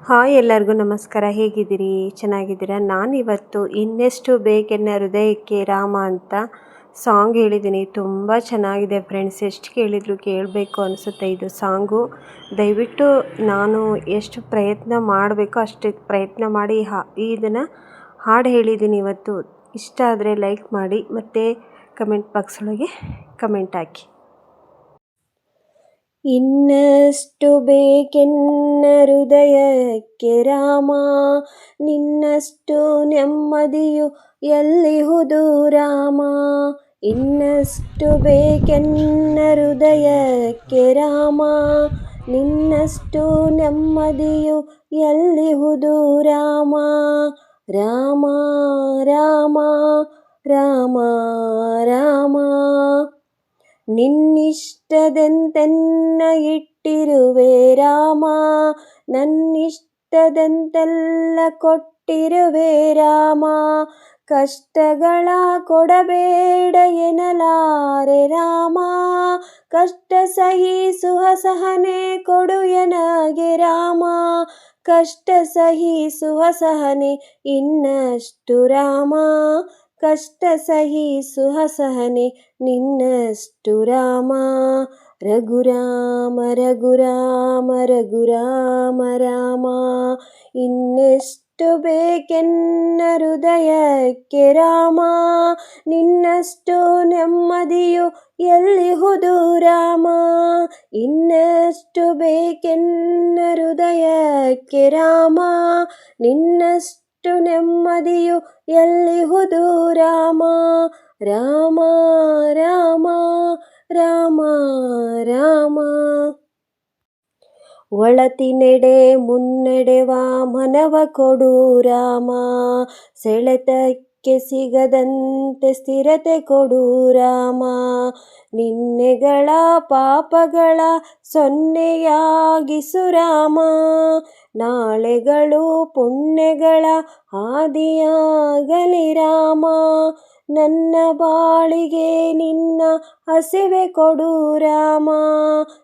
Hi ಎಲ್ಲರಿಗೂ ನಮಸ್ಕಾರ. ಹೇಗಿದ್ದೀರಿ? ಚೆನ್ನಾಗಿದ್ದೀರಾ? ನಾನಿವತ್ತು ಇನ್ನೆಷ್ಟು ಬೇಕೆನ್ನ ಹೃದಯಕ್ಕೆ ರಾಮ ಅಂತ ಸಾಂಗ್ ಹೇಳಿದ್ದೀನಿ. ತುಂಬ ಚೆನ್ನಾಗಿದೆ ಫ್ರೆಂಡ್ಸ್. ಎಷ್ಟು ಕೇಳಿದ್ರು ಕೇಳಬೇಕು ಅನಿಸುತ್ತೆ ಇದು ಸಾಂಗು. ದಯವಿಟ್ಟು ನಾನು ಎಷ್ಟು ಪ್ರಯತ್ನ ಮಾಡಬೇಕೋ ಅಷ್ಟು ಪ್ರಯತ್ನ ಮಾಡಿ ಇದನ್ನು ಹಾಡು ಹೇಳಿದ್ದೀನಿ ಇವತ್ತು. ಇಷ್ಟ ಆದರೆ ಲೈಕ್ ಮಾಡಿ ಮತ್ತು ಕಮೆಂಟ್ ಬಾಕ್ಸ್ ಒಳಗೆ ಕಮೆಂಟ್ ಹಾಕಿ. ಇನ್ನಷ್ಟು ಬೇಕೆನ್ನ ಹೃದಯಕ್ಕೆ ರಾಮ, ನಿನ್ನಷ್ಟು ನೆಮ್ಮದಿಯು ಎಲ್ಲಿಹುದು ರಾಮ. ಇನ್ನಷ್ಟು ಬೇಕೆನ್ನ ಹೃದಯಕ್ಕೆ ರಾಮ, ನಿನ್ನಷ್ಟು ನೆಮ್ಮದಿಯು ಎಲ್ಲಿಹುದು ರಾಮ. ರಾಮ ರಾಮ ರಾಮ ರಾಮ, ನಿನ್ನಿಷ್ಟದಂತೆನ್ನ ಇಟ್ಟಿರುವೆ ರಾಮ, ನನ್ನಿಷ್ಟದಂತೆಲ್ಲ ಕೊಟ್ಟಿರುವೆ ರಾಮ. ಕಷ್ಟಗಳ ಕೊಡಬೇಡ ಎನ್ನಲಾರೆ ರಾಮ, ಕಷ್ಟ ಸಹಿಸುವ ಸಹನೆ ಕೊಡು ಎನಗೆ ರಾಮ. ಕಷ್ಟ ಸಹಿಸುವ ಸಹನೆ ಇನ್ನಷ್ಟು ರಾಮ, ಕಷ್ಟ ಸಹಿಸುವ ಸಹನೆ ನಿನ್ನಷ್ಟು ರಾಮ. ರಘುರಾಮ ರಘುರಾಮ ರಘುರಾಮ ರಾಮ, ಇನ್ನೆಷ್ಟು ಬೇಕೆನ್ನ ಹೃದಯಕ್ಕೆ ರಾಮ, ನಿನ್ನಷ್ಟು ನೆಮ್ಮದಿಯು ಎಲ್ಲಿಹುದು ರಾಮ. ಇನ್ನೆಷ್ಟು ಬೇಕೆನ್ನ ಹೃದಯಕ್ಕೆ ರಾಮ, ನಿನ್ನಷ್ಟು ನೆಮ್ಮದಿಯು ಎಲ್ಲಿಹುದು ರಾಮ. ರಾಮ ರಾಮ ರಾಮ ರಾಮ, ಒಳತಿನೆಡೆ ಮುನ್ನಡೆವ ಮನವ ಕೊಡು ರಾಮ, ಸೆಳೆತಕ್ಕೆ ಸಿಗದಂತೆ ಸ್ಥಿರತೆ ಕೊಡು ರಾಮ. ನಿನ್ನೆಗಳ ಪಾಪಗಳ ಸೊನ್ನೆಯಾಗಿಸು ರಾಮ, ನಾಳೆಗಳು ಪುಣ್ಯಗಳ ಹಾದಿಯಾಗಲಿ ರಾಮ. ನನ್ನ ಬಾಳಿಗೆ ನಿನ್ನ ಹಸಿವೆ ಕೊಡು ರಾಮ,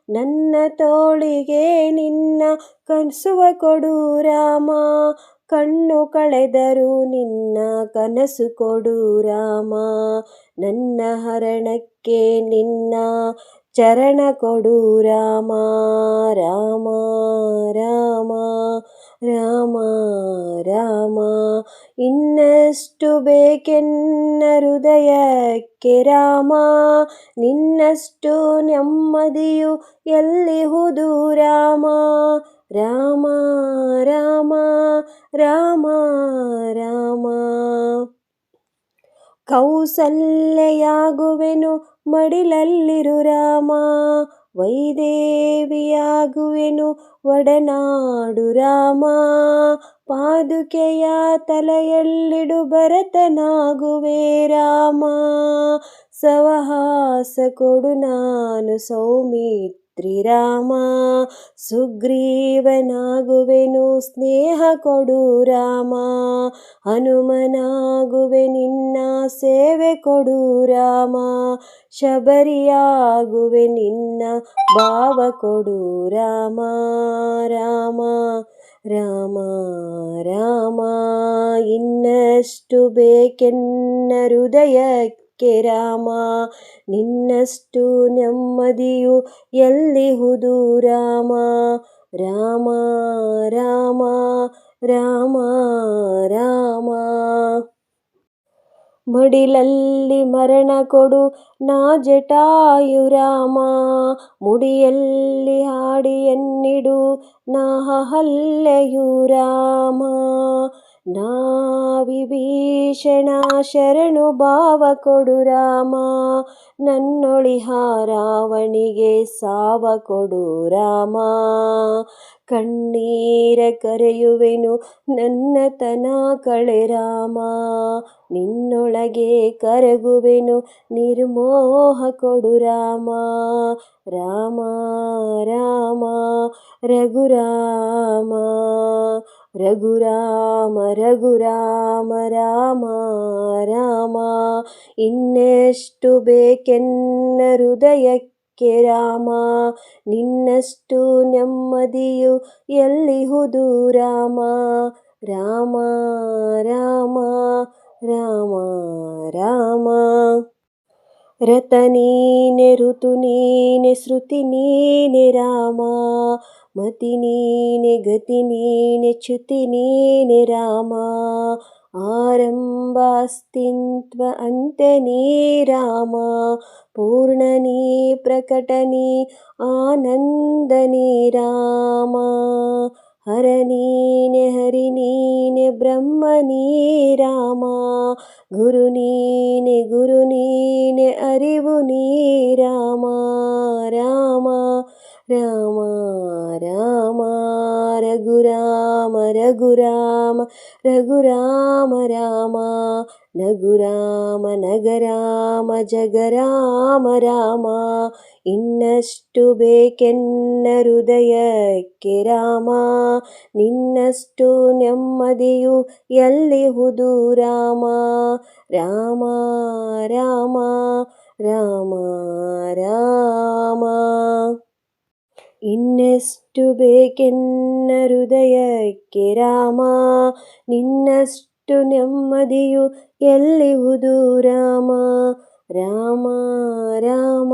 ನನ್ನ ತೋಳಿಗೆ ನಿನ್ನ ಕನಸುವ ಕೊಡು ರಾಮ. ಕಣ್ಣು ಕಳೆದರೂ ನಿನ್ನ ಕನಸು ಕೊಡು ರಾಮ, ನನ್ನ ಹರಣಕ್ಕೆ ನಿನ್ನ ಚರಣ ಕೊಡು ರಾಮ. ರಾಮ ರಾಮ ರಾಮ ರಾಮ, ಇನ್ನಷ್ಟು ಬೇಕೆನ್ನ ಹೃದಯಕ್ಕೆ ರಾಮ, ನಿನ್ನಷ್ಟು ನೆಮ್ಮದಿಯು ಎಲ್ಲಿಹುದು ರಾಮ. ರಾಮ ರಾಮ ರಾಮ ರಾಮ, ಕೌಸಲ್ಯೆಯಾಗುವೆನು ಮಡಿಲಲ್ಲಿರು ರಾಮ, ವೈದೇವಿಯಾಗುವೆನು ಒಡನಾಡು ರಾಮ. ಪಾದುಕೆಯ ತಲೆಯಲ್ಲಿಡು ಭರತನಾಗುವೆ ರಾಮ, ಸವಹಾಸ ಕೊಡು ನಾನು ಸೌಮಿತ್ರಿ ರಾಮ. ಸುಗ್ರೀವನಾಗುವೆನು ಸ್ನೇಹ ಕೊಡು ರಾಮ, ಹನುಮನಾಗುವೆ ನಿನ್ನ ಸೇವೆ ಕೊಡು ರಾಮ. ಶಬರಿಯಾಗುವೆ ನಿನ್ನ ಭಾವ ಕೊಡು ರಾಮ. ರಾಮ ರಾಮ ರಾಮ, ಇನ್ನಷ್ಟು ಬೇಕೆನ್ನ ಹೃದಯಕ್ಕೆ ರಾಮ, ನಿನ್ನಷ್ಟು ನೆಮ್ಮದಿಯು ಎಲ್ಲಿಹುದು ರಾಮ. ರಾಮ ರಾಮ ರಾಮ ರಾಮ, ಮಡಿಲಲ್ಲಿ ಮರಣ ಕೊಡು ನಾ ಜಟಾಯು ರಾಮ, ಮುಡಿಯಲ್ಲಿ ಹಾಡಿಯನ್ನಿಡು ನಾ ಹಲ್ಲೆಯು ರಾಮ. ನಾ ವಿಭೀಷಣ ಶರಣು ಭಾವ ಕೊಡು ರಾಮ, ನನ್ನೊಳಿಹ ರಾವಣಿಗೆ ಸಾವ ಕೊಡು ರಾಮ. ಕಣ್ಣೀರ ಕರೆಯುವೆನು ನನ್ನತನ ಕಳೆ ರಾಮ, ನಿನ್ನೊಳಗೆ ಕರಗುವೆನು ನಿರ್ಮೋಹ ಕೊಡು ರಾಮ. ರಾಮ ರಾಮ ರಘುರಾಮ ರಘುರಾಮ ರಘುರಾಮ ರಾಮ ರಾಮ, ಇನ್ನೆಷ್ಟು ಬೇಕೆನ್ನ ಹೃದಯಕ್ಕೆ ರಾಮ ನಿನ್ನಷ್ಟು ನೆಮ್ಮದಿಯು ಎಲ್ಲಿಹುದು ರಾಮ ರಾಮ ರಾಮ ರಾಮ ರಾಮ ರತ ನೀನೆ ಋತು ನೀನೆ ಶ್ರುತಿ ನೀನೆ ರಾಮ ಮತಿ ನೀನೆ ಗತಿ ನೀನೆ ಚ್ಯುತಿ ನೀನೆ ರಾಮ ಆರಂಭ ಅಸ್ತಿತ್ವ ಅಂತ್ಯ ನೀ ರಾಮ ಪೂರ್ಣ ನೀ ಪ್ರಕಟ ನೀ ಆನಂದ ನೀ ರಾಮ ಹರ ನೀನೆ ಹರಿ ನೀನೆ ಬ್ರಹ್ಮ ನೀ ರಾಮ ಗುರು ನೀನೆ ಅರಿವು ನೀ ರಾಮ ರಾಮ ರಾಮ ರಾಮ ರಘುರಾಮ ರಘುರಾಮ ರಘುರಾಮ ರಾಮ ನಗುರಾಮ ನಗರಾಮ ಜಗರಾಮ ರಾಮ ಇನ್ನಷ್ಟು ಬೇಕೆನ್ನ ಹೃದಯಕ್ಕೆ ರಾಮ ನಿನ್ನಷ್ಟು ನೆಮ್ಮದಿಯು ಎಲ್ಲಿಹುದು ರಾಮ ರಾಮ ರಾಮ ರಾಮ ರಾಮ ಇನ್ನೆಷ್ಟು ಬೇಕೆನ್ನ ಹೃದಯಕ್ಕೆ ರಾಮ ನಿನ್ನಷ್ಟು ನೆಮ್ಮದಿಯು ಎಲ್ಲಿಹುದು ರಾಮ ರಾಮ ರಾಮ